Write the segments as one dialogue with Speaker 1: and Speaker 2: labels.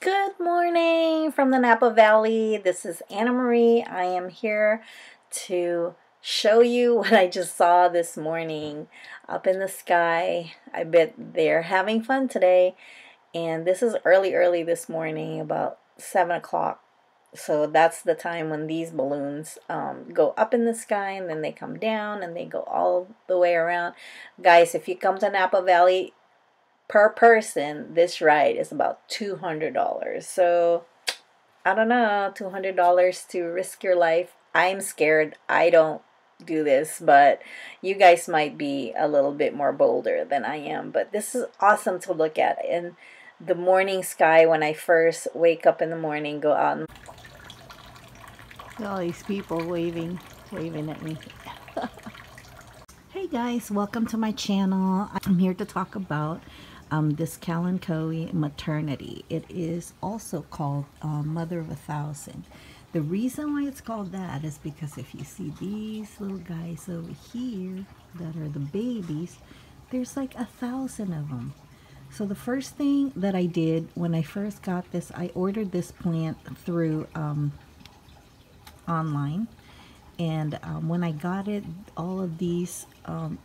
Speaker 1: Good morning from the Napa Valley. This is Anna Marie. I am here to show you what I just saw this morning up in the sky. I bet they're having fun today. And this is early this morning, about 7 o'clock. So that's the time when these balloons go up in the sky and then they come down and they go all the way around. Guys, if you come to Napa Valley, per person, this ride is about $200. So, I don't know, $200 to risk your life. I'm scared. I don't do this, but you guys might be a little bit more bolder than I am. But this is awesome to look at in the morning sky when I first wake up in the morning, go out and all these people waving at me. Hey guys, welcome to my channel. I'm here to talk about this Kalanchoe maternity. It is also called Mother of 1,000. The reason why it's called that is because if you see these little guys over here that are the babies, there's like 1,000 of them. So the first thing that I did when I first got this, I ordered this plant through online. And when I got it, all of these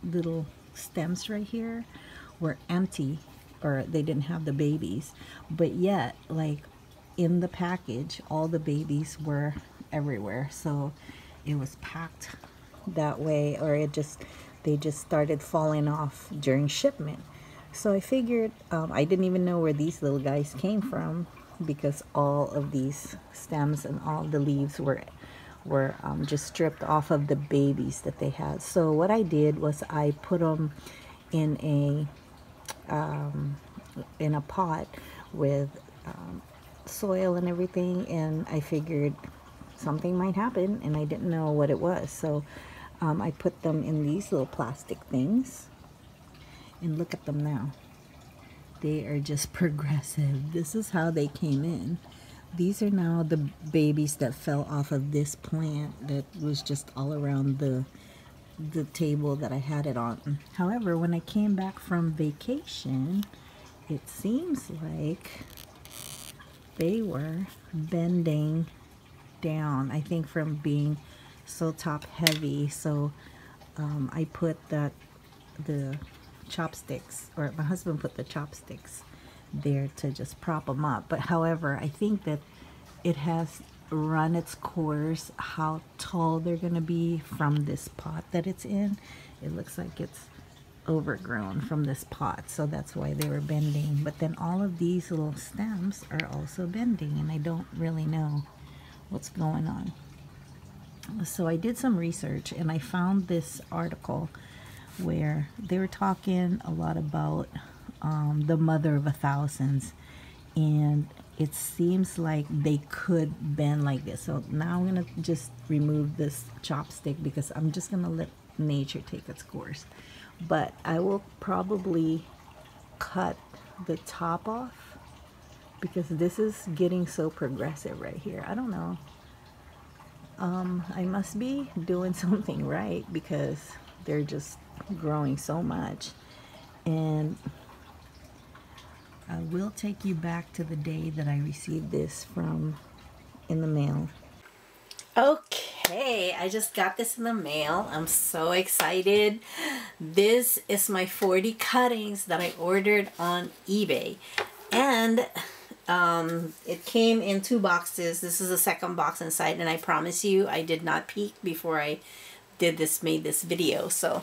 Speaker 1: little stems right here were empty, or they didn't have the babies. But yet, like in the package, all the babies were everywhere. So it was packed that way, or they just started falling off during shipment. So I figured, I didn't even know where these little guys came from because all of these stems and all the leaves were just stripped off of the babies that they had. So what I did was I put them in a pot with soil and everything, and I figured something might happen, and I didn't know what it was. So I put them in these little plastic things, and look at them now. They are just progressive. This is how they came in. These are now the babies that fell off of this plant that was just all around the table that I had it on. However, when I came back from vacation, it seems like they were bending down, I think from being so top heavy. So I put the chopsticks, or my husband put the chopsticks there to just prop them up. But however, I think that it has run its course how tall they're going to be from this pot that it's in. It looks like it's overgrown from this pot, so that's why they were bending. But then all of these little stems are also bending, and I don't really know what's going on. So I did some research, and I found this article where they were talking a lot about the mother of 1,000s, and it seems like they could bend like this. So now I'm gonna just remove this chopstick because I'm just gonna let nature take its course. But I will probably cut the top off because this is getting so progressive right here. I don't know. I must be doing something right because they're just growing so much. And I will take you back to the day that I received this in the mail. Okay, I just got this in the mail. I'm so excited. This is my 40 cuttings that I ordered on eBay. And it came in 2 boxes. This is the second box inside, and I promise you I did not peek before I made this video. So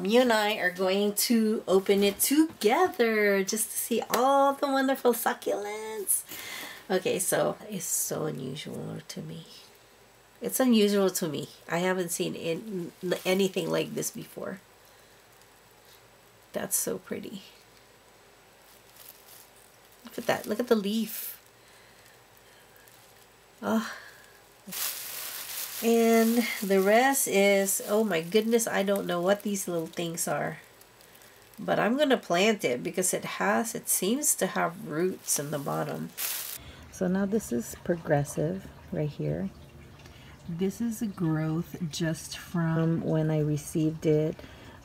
Speaker 1: you and I are going to open it together just to see all the wonderful succulents. Okay, so it's so unusual to me. It's unusual to me. I haven't seen anything like this before. That's so pretty. Look at that. Look at the leaf. Oh. And the rest is, oh my goodness, I don't know what these little things are. But I'm going to plant it because it seems to have roots in the bottom. So now this is progressive right here. This is a growth just from when I received it.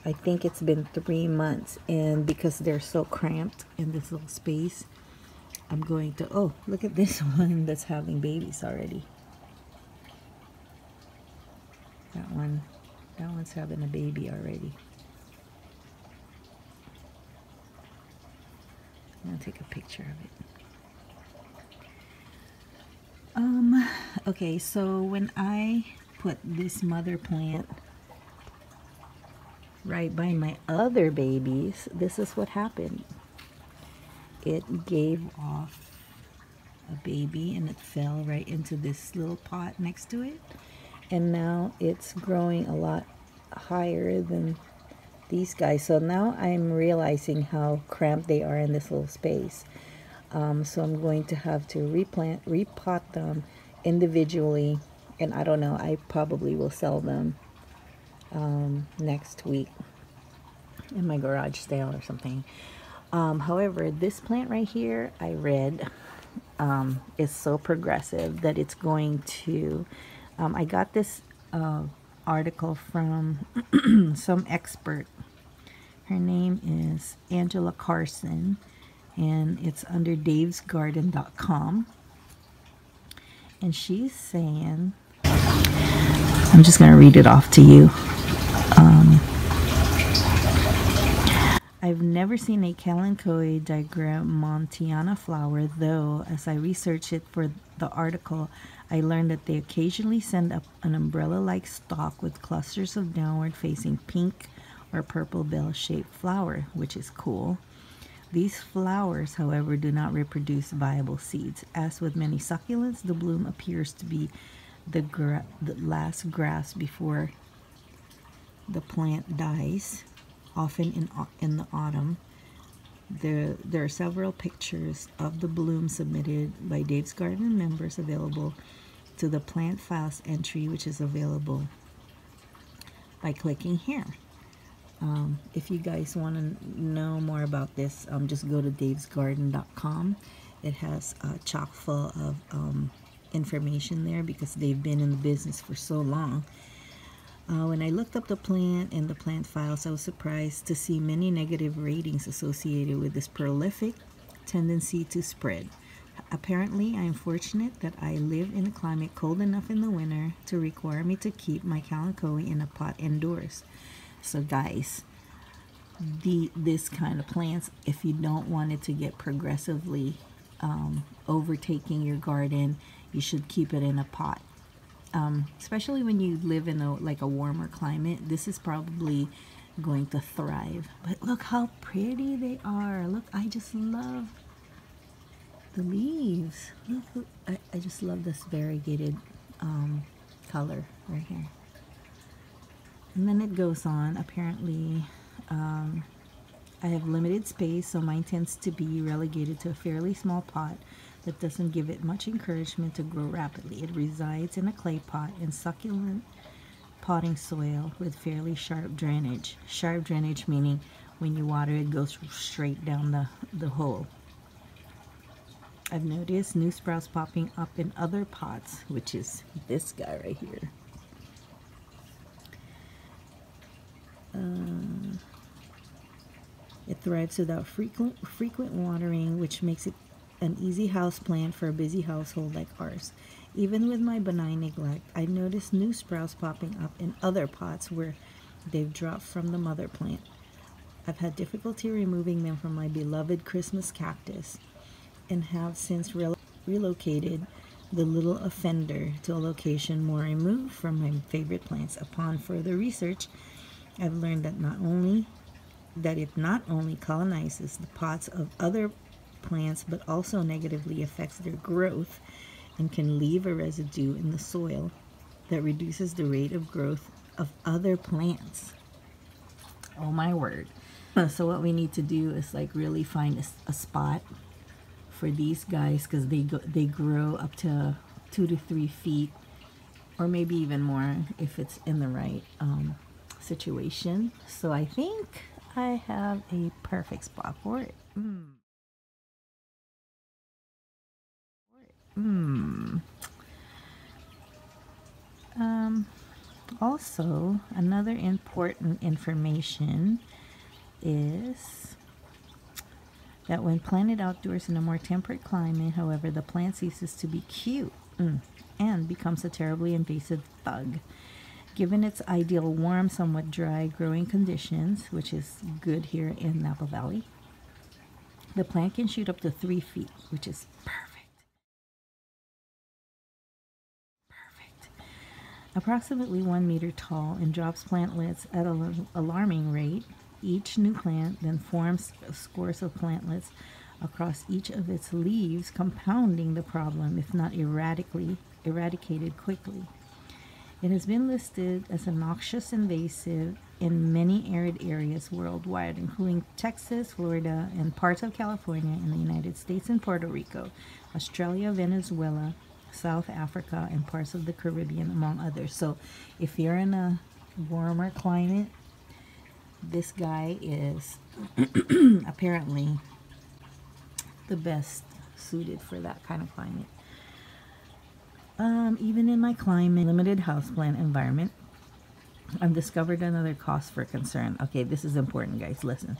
Speaker 1: I think it's been 3 months, and because they're so cramped in this little space, I'm going to, oh, look at this one that's having babies already. That one's having a baby already. I'm gonna take a picture of it. Okay, so when I put this mother plant right by my other babies, this is what happened. It gave off a baby and it fell right into this little pot next to it. And now it's growing a lot higher than these guys. So now I'm realizing how cramped they are in this little space. So I'm going to have to repot them individually. And I don't know, I probably will sell them next week in my garage sale or something. However, this plant right here, I read, is so progressive that it's going to, I got this article from some expert. Her name is Angela Carson, and it's under davesgarden.com. And she's saying, I'm just going to read it off to you. I've never seen a Kalanchoe digramontiana flower, though as I researched it for the article, I learned that they occasionally send up an umbrella-like stalk with clusters of downward-facing pink or purple bell-shaped flower, which is cool. These flowers, however, do not reproduce viable seeds. As with many succulents, the bloom appears to be the last grass before the plant dies, often in the autumn. There are several pictures of the bloom submitted by Dave's Garden members available to the plant files entry, which is available by clicking here. If you guys want to know more about this, just go to davesgarden.com. It has chock full of information there because they've been in the business for so long. When I looked up the plant in the plant files, I was surprised to see many negative ratings associated with this prolific tendency to spread. Apparently, I am fortunate that I live in a climate cold enough in the winter to require me to keep my Kalanchoe in a pot indoors. So guys, this kind of plants, if you don't want it to get progressively overtaking your garden, you should keep it in a pot. Especially when you live in a warmer climate, this is probably going to thrive. But look how pretty they are. Look, I just love the leaves. Look, I just love this variegated color right here. And then it goes on. Apparently, I have limited space, so mine tends to be relegated to a fairly small pot that doesn't give it much encouragement to grow rapidly. It resides in a clay pot in succulent potting soil with fairly sharp drainage. Sharp drainage meaning when you water it goes straight down the hole. I've noticed new sprouts popping up in other pots, which is this guy right here. It thrives without frequent watering, which makes it an easy house plant for a busy household like ours. Even with my benign neglect, I noticed new sprouts popping up in other pots where they've dropped from the mother plant. I've had difficulty removing them from my beloved Christmas cactus and have since relocated the little offender to a location more removed from my favorite plants. Upon further research, I've learned that it not only colonizes the pots of other plants but also negatively affects their growth and can leave a residue in the soil that reduces the rate of growth of other plants. Oh my word. So what we need to do is really find a spot for these guys, because they grow up to 2 to 3 feet or maybe even more if it's in the right situation. So I think I have a perfect spot for it. Also, another important information is that when planted outdoors in a more temperate climate, however, the plant ceases to be cute and becomes a terribly invasive thug. Given its ideal warm, somewhat dry growing conditions, which is good here in Napa Valley, the plant can shoot up to 3 feet, which is perfect. Approximately 1 meter tall and drops plantlets at an alarming rate. Each new plant then forms scores of plantlets across each of its leaves, compounding the problem, if not eradicated quickly. It has been listed as a noxious invasive in many arid areas worldwide, including Texas, Florida, and parts of California in the United States and Puerto Rico, Australia, Venezuela, South Africa, and parts of the Caribbean, among others. So if you're in a warmer climate, this guy is apparently the best suited for that kind of climate. Even in my climate limited houseplant environment, I've discovered another cause for concern. Okay, this is important, guys. Listen.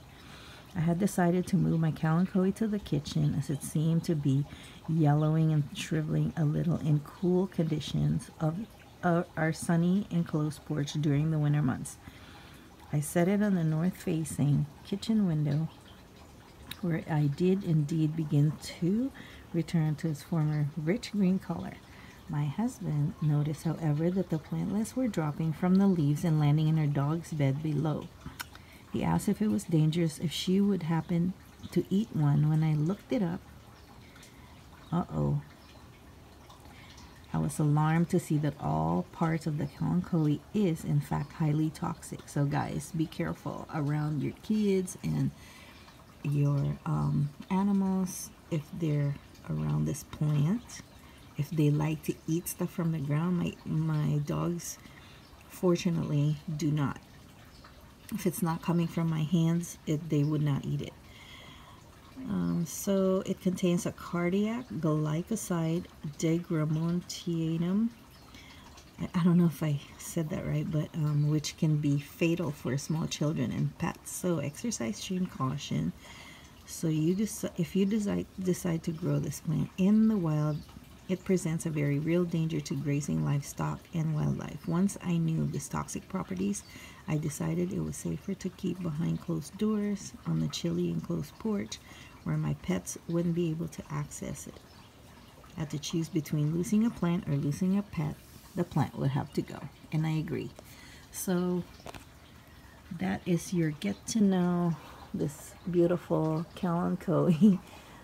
Speaker 1: I had decided to move my Kalanchoe to the kitchen as it seemed to be yellowing and shriveling a little in cool conditions of our sunny enclosed porch during the winter months. I set it on the north-facing kitchen window, where I did indeed begin to return to its former rich green color. My husband noticed, however, that the plantlets were dropping from the leaves and landing in our dog's bed below. He asked if it was dangerous if she would happen to eat one. When I looked it up, I was alarmed to see that all parts of the Kalanchoe is in fact highly toxic. So guys, be careful around your kids and your animals if they're around this plant. If they like to eat stuff from the ground, my dogs fortunately do not. If it's not coming from my hands, they would not eat it. So it contains a cardiac glycoside degramontianum. I don't know if I said that right, but which can be fatal for small children and pets. So exercise extreme caution. So if you decide to grow this plant in the wild, it presents a very real danger to grazing livestock and wildlife. Once I knew of its toxic properties, I decided it was safer to keep behind closed doors on the chilly enclosed porch where my pets wouldn't be able to access it. I had to choose between losing a plant or losing a pet. The plant would have to go, and I agree. So that is your get to know this beautiful Kalanchoe.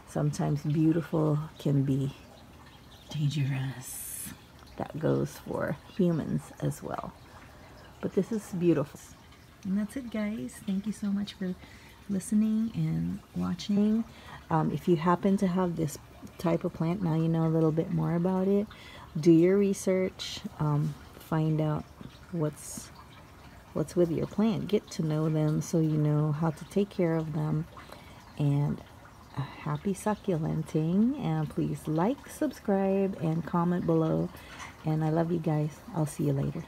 Speaker 1: Sometimes beautiful can be dangerous. That goes for humans as well. But this is beautiful. And that's it, guys. Thank you so much for listening and watching. If you happen to have this type of plant, now you know a little bit more about it. Do your research. Find out what's with your plant. Get to know them so you know how to take care of them. And happy succulenting, and please like, subscribe, and comment below. And I love you guys. I'll see you later.